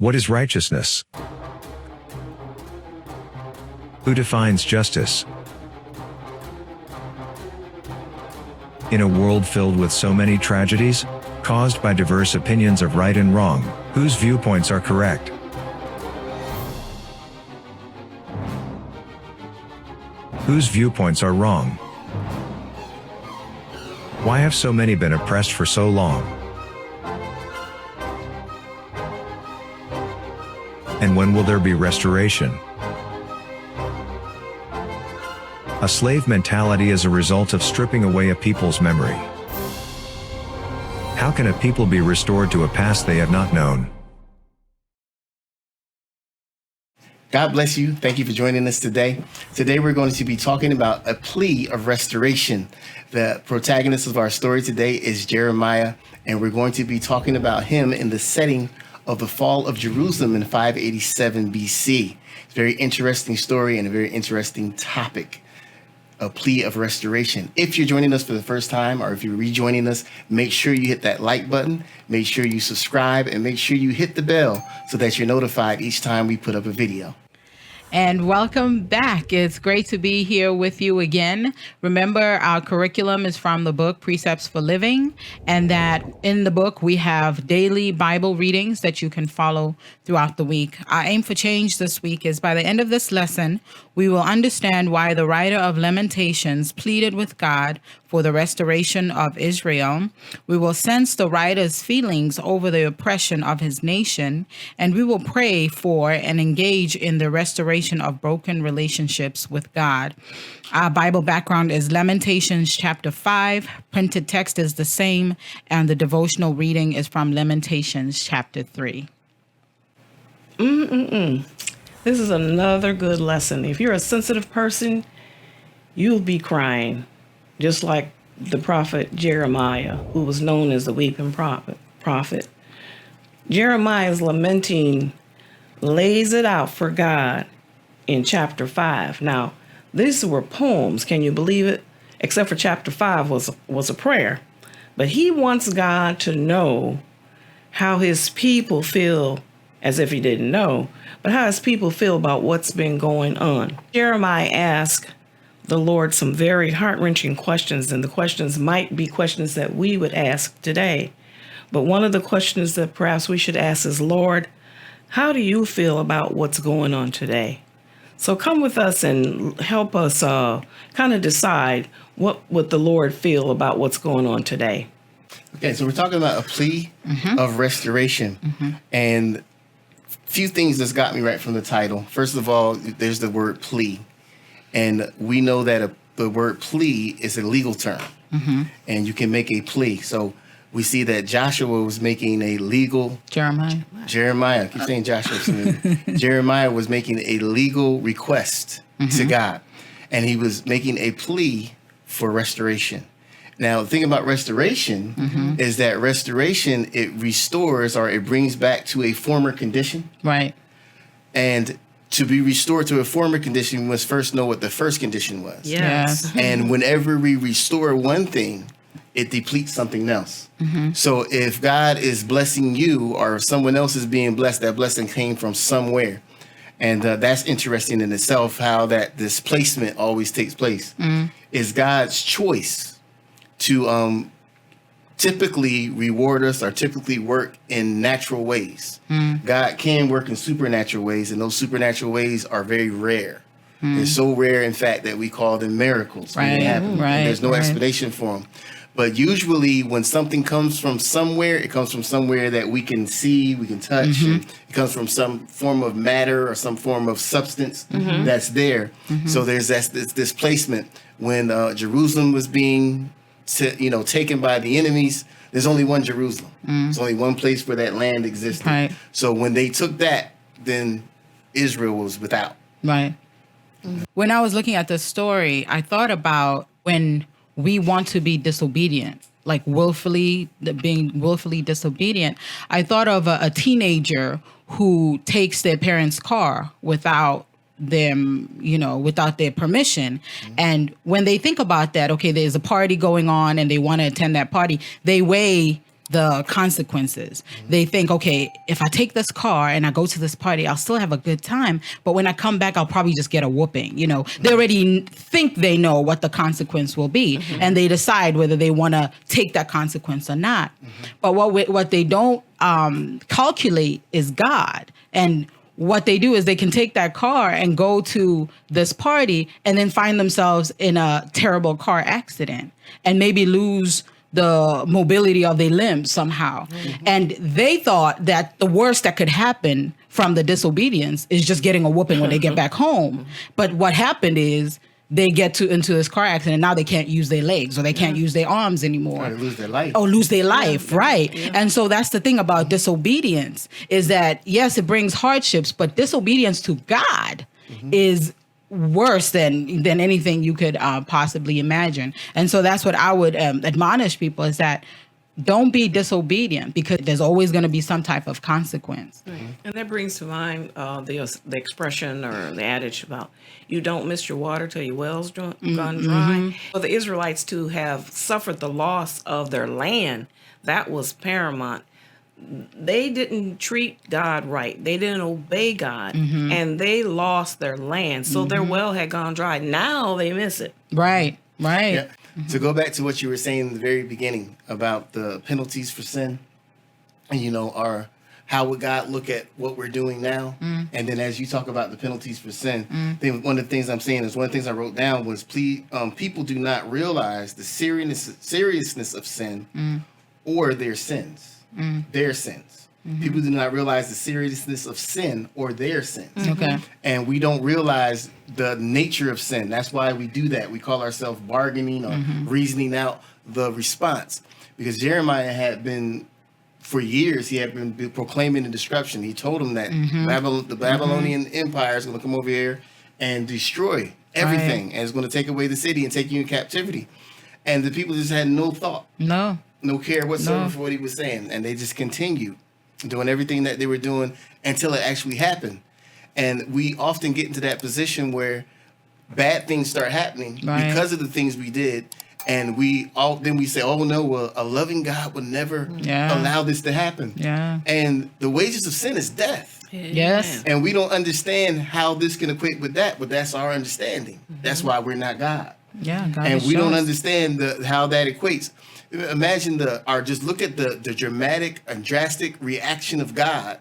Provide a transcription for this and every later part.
What is righteousness? Who defines justice? In a world filled with so many tragedies, caused by diverse opinions of right and wrong, whose viewpoints are correct? Whose viewpoints are wrong? Why have so many been oppressed for so long? And when will there be restoration? A slave mentality is a result of stripping away a people's memory. How can a people be restored to a past they have not known? God bless you. Thank you for joining us today. Today we're going to be talking about a plea of restoration. The protagonist of our story today is Jeremiah, and we're going to be talking about him in the setting of the fall of Jerusalem in 587 BC. It's a very interesting story and a very interesting topic. A plea of restoration. If you're joining us for the first time, or if you're rejoining us, make sure you hit that like button, make sure you subscribe, and make sure you hit the bell so that you're notified each time we put up a video. And welcome back. It's great to be here with you again. Remember, our curriculum is from the book Precepts for Living, and that in the book we have daily Bible readings that you can follow throughout the week. Our aim for change this week is by the end of this lesson, we will understand why the writer of Lamentations pleaded with God for the restoration of Israel. We will sense the writer's feelings over the oppression of his nation, and we will pray for and engage in the restoration of broken relationships with God. Our Bible background is Lamentations chapter 5. Printed text is the same, and the devotional reading is from Lamentations chapter 3. This is another good lesson. If you're a sensitive person, you'll be crying, just like the prophet Jeremiah, who was known as the weeping prophet. Jeremiah's lamenting lays it out for God in chapter 5. Now, these were poems, can you believe it? Except for chapter 5 was a prayer. But he wants God to know how his people feel, as if he didn't know, but how his people feel about what's been going on. Jeremiah asked the Lord some very heart-wrenching questions, and the questions might be questions that we would ask today. But one of the questions that perhaps we should ask is, Lord, how do you feel about what's going on today? So come with us and help us kind of decide what would the Lord feel about what's going on today. Okay, so we're talking about a plea of restoration. And few things that's got me right from the title. First of all, there's the word plea. And we know that the word plea is a legal term. And you can make a plea. So we see that Joshua was making a legal... Jeremiah. I keep saying Joshua. Jeremiah was making a legal request to God. And he was making a plea for restoration. Now, the thing about restoration is that restoration, it restores or it brings back to a former condition. Right. And to be restored to a former condition, we must first know what the first condition was. Yes. And whenever we restore one thing, it depletes something else. So if God is blessing you or someone else is being blessed, that blessing came from somewhere. And that's interesting in itself, how that displacement always takes place. It's God's choice to typically reward us or typically work in natural ways. God can work in supernatural ways, and those supernatural ways are very rare. They're so rare, in fact, that we call them miracles when they happen. And there's no explanation for them. But usually when something comes from somewhere, it comes from somewhere that we can see, we can touch. It comes from some form of matter or some form of substance that's there. So there's this displacement. When Jerusalem was being taken by the enemies, there's only one Jerusalem. There's only one place where that land existed. So when they took that, then Israel was without. When I was looking at this story, I thought about when we want to be disobedient, like being willfully disobedient. I thought of a teenager who takes their parents' car without them, without their permission. And when they think about that, okay, there's a party going on and they want to attend that party, they weigh the consequences. They think, okay, if I take this car and I go to this party, I'll still have a good time, but when I come back, I'll probably just get a whooping. You know, they already think they know what the consequence will be, and they decide whether they want to take that consequence or not. But what they don't calculate is God. And what they do is they can take that car and go to this party and then find themselves in a terrible car accident and maybe lose the mobility of their limbs somehow. And they thought that the worst that could happen from the disobedience is just getting a whooping when they get back home. But what happened is they get into this car accident and now they can't use their legs or they can't use their arms anymore. Or lose their life. Or lose their life, right. And so that's the thing about disobedience is that, yes, it brings hardships, but disobedience to God is worse than anything you could possibly imagine. And so that's what I would admonish people is that don't be disobedient because there's always going to be some type of consequence. And that brings to mind the expression or the adage about you don't miss your water till your well's gone dry. For the Israelites to have suffered the loss of their land, that was paramount. They didn't treat God right. They didn't obey God, and they lost their land. So their well had gone dry. Now they miss it. Right. Yeah. To go back to what you were saying in the very beginning about the penalties for sin, and how would God look at what we're doing now? And then as you talk about the penalties for sin, then one of the things I'm saying is one of the things I wrote down was people do not realize the seriousness of sin or their sins. Their sins. People do not realize the seriousness of sin or their sins. Okay. And we don't realize the nature of sin. That's why we do that. We call ourselves bargaining or reasoning out the response. Because Jeremiah had been, for years, he had been proclaiming the destruction. He told them that the Babylonian Empire is going to come over here and destroy everything. And it's going to take away the city and take you in captivity. And the people just had no thought. No care whatsoever for what he was saying. And they just continued doing everything that they were doing until it actually happened. And we often get into that position where bad things start happening because of the things we did. And then we say, oh no, well, a loving God would never allow this to happen. And the wages of sin is death. Yes. And we don't understand how this can equate with that, but that's our understanding. That's why we're not God. God and we don't understand how that equates. Imagine just look at the dramatic and drastic reaction of God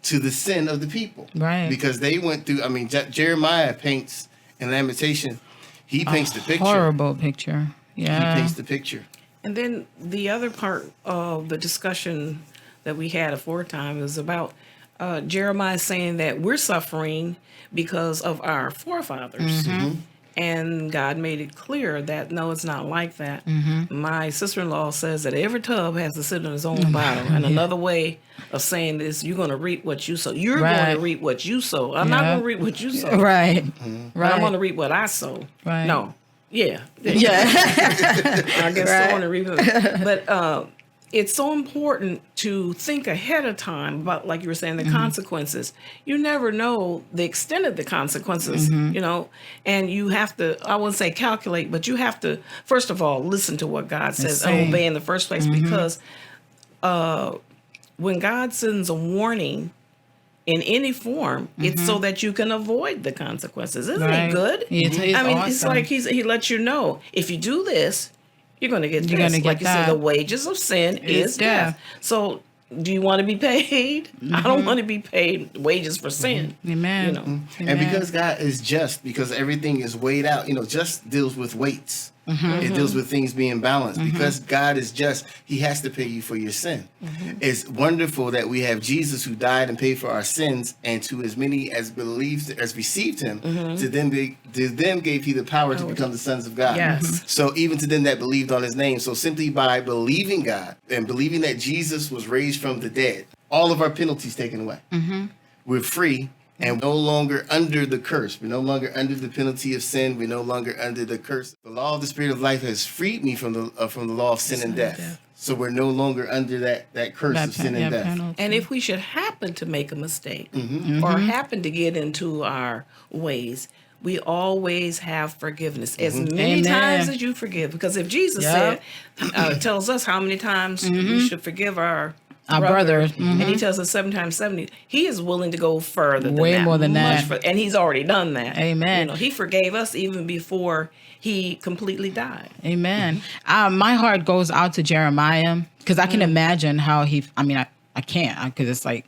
to the sin of the people. Right. Because they went through, Jeremiah paints in Lamentations, he paints the picture. Horrible picture. Yeah. He paints the picture. And then the other part of the discussion that we had aforetime is about Jeremiah saying that we're suffering because of our forefathers. And God made it clear that, no, it's not like that. My sister-in-law says that every tub has to sit on its own bottom. And another way of saying this, you're going to reap what you sow. You're going to reap what you sow. I'm not going to reap what you sow. Right. But I'm going to reap what I sow. Right. No. Yeah. I guess Right. sowing and reaping. But it's so important to think ahead of time about, like you were saying, the consequences. You never know the extent of the consequences, and you have to, I wouldn't say calculate, but you have to, first of all, listen to what God says and obey in the first place, because when God sends a warning in any form, it's so that you can avoid the consequences. Isn't it good? It's it's like he lets you know, if you do this, you're going to get this. Like you said, the wages of sin is death. So do you want to be paid? I don't want to be paid wages for sin. Amen. And because God is just, because everything is weighed out, just deals with weights. It deals with things being balanced. Because God is just, he has to pay you for your sin. It's wonderful that we have Jesus who died and paid for our sins, and to as many as received him, to them gave he the power to become the sons of God. Yes. So even to them that believed on his name. So simply by believing God and believing that Jesus was raised from the dead, all of our penalties taken away. We're free. And we're no longer under the curse. We're no longer under the penalty of sin. We're no longer under the curse. The law of the Spirit of life has freed me from the law of sin and death. So we're no longer under that curse of sin and death. Penalty. And if we should happen to make a mistake or happen to get into our ways, we always have forgiveness as Mm-hmm. many Amen. times as you forgive. Because if Jesus Yep. said, tells us how many times we should forgive our brothers, and he tells us 7 times 70, he is willing to go further than Way that. more than much that. further, and he's already done that. Amen. He forgave us even before he completely died. Amen. My heart goes out to Jeremiah because I can imagine how I can't because it's like,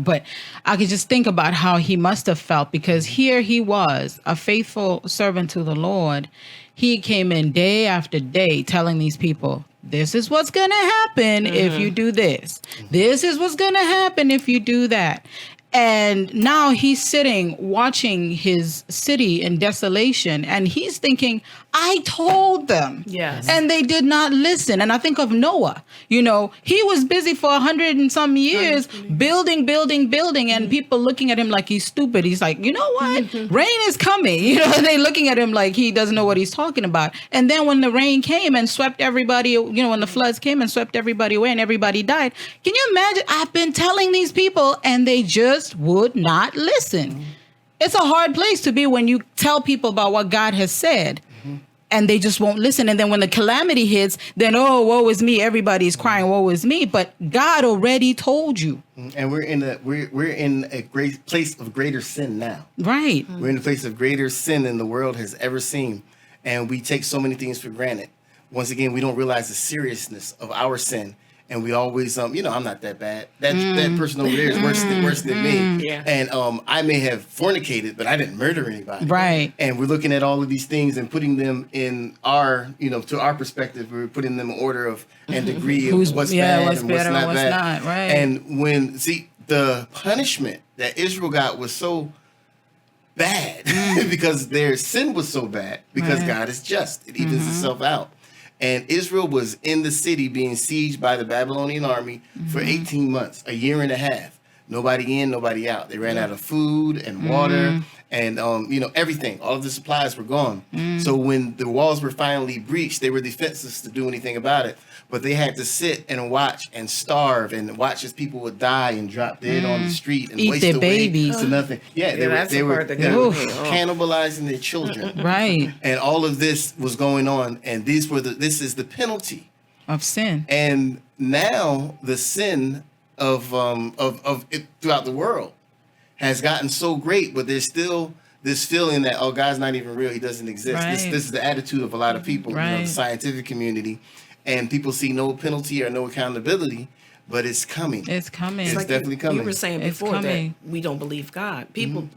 but I could just think about how he must have felt because here he was, a faithful servant to the Lord. He came in day after day telling these people, this is what's going to happen if you do this. This is what's going to happen if you do that. And now he's sitting watching his city in desolation and he's thinking, I told them. Yes. And they did not listen. And I think of Noah. He was busy for 100 and some years building. And people looking at him like he's stupid. He's like, you know what? Rain is coming. They looking at him like he doesn't know what he's talking about. And then when the rain came and swept everybody, when the floods came and swept everybody away and everybody died. Can you imagine? I've been telling these people and they just would not listen. It's a hard place to be when you tell people about what God has said and they just won't listen. And then when the calamity hits, then, oh, woe is me. Everybody's crying, woe is me. But God already told you. And we're in a great place of greater sin now. Right. We're in a place of greater sin than the world has ever seen. And we take so many things for granted. Once again, we don't realize the seriousness of our sin. And we always, I'm not that bad. That person over there is worse than me. Yeah. And I may have fornicated, but I didn't murder anybody. Right. And we're looking at all of these things and putting them in our, to our perspective, we're putting them in order of and degree of what's bad what's and better what's and not what's bad. not, right. And the punishment that Israel got was so bad because their sin was so bad because Right. God is just. It evens itself out. And Israel was in the city being sieged by the Babylonian army for 18 months, a year and a half. Nobody in, nobody out. They ran out of food and water and, everything. All of the supplies were gone. So when the walls were finally breached, they were defenseless to do anything about it. But they had to sit and watch and starve and watch as people would die and drop dead on the street and Eat waste their away babies. to nothing. Yeah, that's they the were part that got me. cannibalizing their children. Right. And all of this was going on, and this is the penalty. Of sin. And now the sin of it throughout the world has gotten so great, but there's still this feeling that, oh, God's not even real, he doesn't exist. Right. This is the attitude of a lot of people, Right. the scientific community, and people see no penalty or no accountability, but it's coming. It's coming. It's definitely coming. You were saying It's before that coming. we don't believe God. People,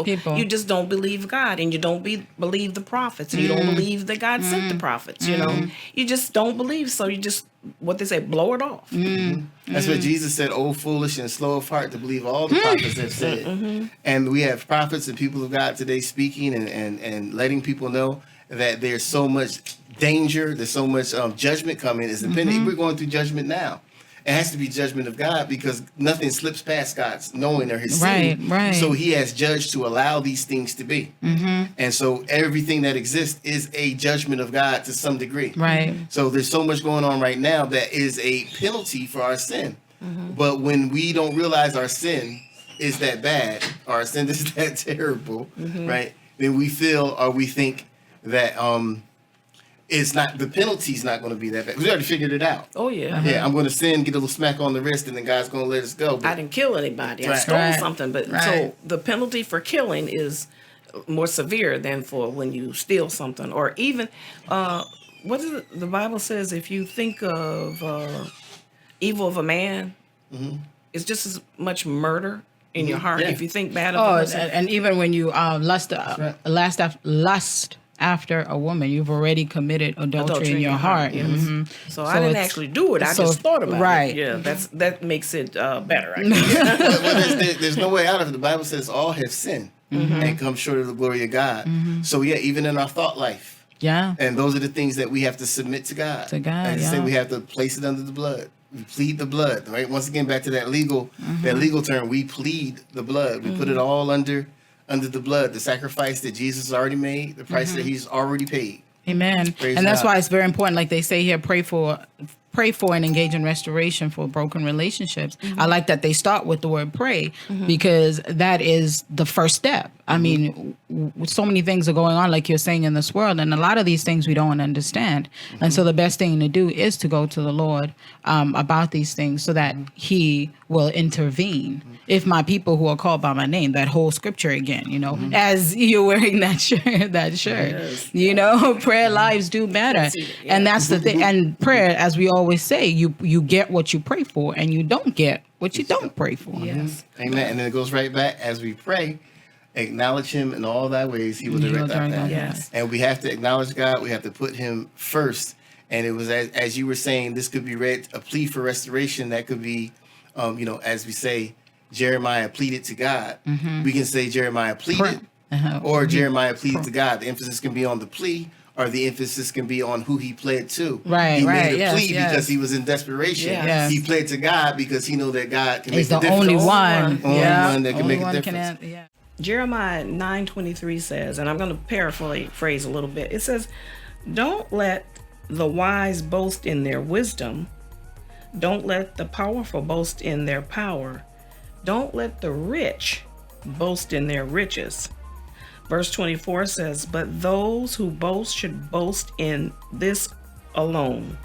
people. you just don't believe God, and you don't believe the prophets, and you don't believe that God sent the prophets. You just don't believe. So you just, what they say, blow it off. That's what Jesus said, oh, foolish and slow of heart to believe all the prophets have said. And we have prophets and people of God today speaking and letting people know that there's so much danger, there's so much judgment coming. We're going through judgment now. It has to be judgment of God because nothing slips past God's knowing or his seeing. Right. So he has judged to allow these things to be. And so everything that exists is a judgment of God to some degree. Right. So there's so much going on right now that is a penalty for our sin. But when we don't realize our sin is that bad, or our sin is that terrible, right? Then we feel or we think that it's not, the penalty's not going to be that bad. We already figured it out. Oh yeah. Yeah, I'm going to sin, get a little smack on the wrist, and then God's going to let us go. But I didn't kill anybody. I Right. stole Right. something, but Right. so the penalty for killing is more severe than for when you steal something, or even what is it? The Bible says if you think of evil of a man, it's just as much murder in your heart. Yeah. If you think bad of Oh, a person. and even when you lust right. lust after a woman, you've already committed adultery in your heart. yes. Mhm. So I didn't it's- actually do it. I so- just thought about right. it. Yeah, that makes it better. I guess. well, there's no way out of it. The Bible says all have sinned and come short of the glory of God. So yeah, even in our thought life. Yeah. And those are the things that we have to submit to God. To God, Like I yeah. say, we have to place it under the blood. We plead the blood, right? Once again, back to that legal term, we plead the blood. We put it all under the blood, the sacrifice that Jesus has already made, the price that he's already paid. Amen. Praise And that's God. why it's very important. Like they say here, pray for pray for and engage in restoration for broken relationships. I like that they start with the word pray because that is the first step. I mean, so many things are going on, like you're saying, in this world, and a lot of these things we don't understand. And so the best thing to do is to go to the Lord about these things so that he will intervene. If my people who are called by my name, that whole scripture again, you know, as you're wearing that shirt, Yes. you know, prayer lives do matter. And that's the thing. And prayer, as we always say, you get what you pray for, and you don't get what you don't pray for. Yes. Amen. And then it goes right back as we pray. Acknowledge him in all thy ways, he will direct our path. Yes. And we have to acknowledge God. We have to put him first. And it was as you were saying, this could be read a plea for restoration. That could be, as we say, Jeremiah pleaded to God. We can say Jeremiah pleaded, or Jeremiah pleaded to God. The emphasis can be on the plea, or the emphasis can be on who he pled to. Right, he right, made a yes, plea yes. because he was in desperation. Yes. He pled to God because he knew that God can He's make the a difference. only one. Only Yeah. one that can Only make a one difference. yeah. Jeremiah 9:23 says, and I'm going to paraphrase a little bit. It says, "Don't let the wise boast in their wisdom. Don't let the powerful boast in their power. Don't let the rich boast in their riches." Verse 24 says, "But those who boast should boast in this alone,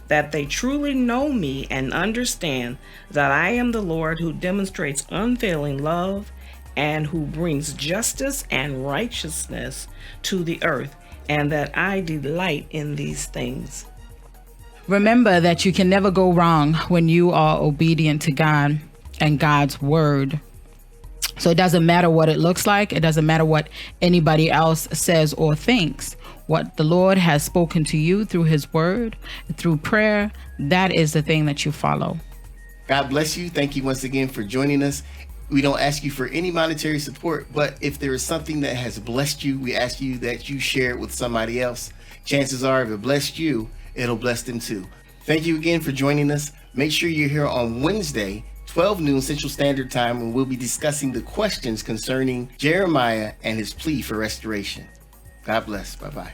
that they truly know me and understand that I am the Lord who demonstrates unfailing love and who brings justice and righteousness to the earth, and that I delight in these things." Remember that you can never go wrong when you are obedient to God and God's word. So it doesn't matter what it looks like. It doesn't matter what anybody else says or thinks. What the Lord has spoken to you through his word, through prayer, that is the thing that you follow. God bless you. Thank you once again for joining us. We don't ask you for any monetary support, but if there is something that has blessed you, we ask you that you share it with somebody else. Chances are, if it blessed you, it'll bless them too. Thank you again for joining us. Make sure you're here on Wednesday, 12 noon Central Standard Time, when we'll be discussing the questions concerning Jeremiah and his plea for restoration. God bless. Bye-bye.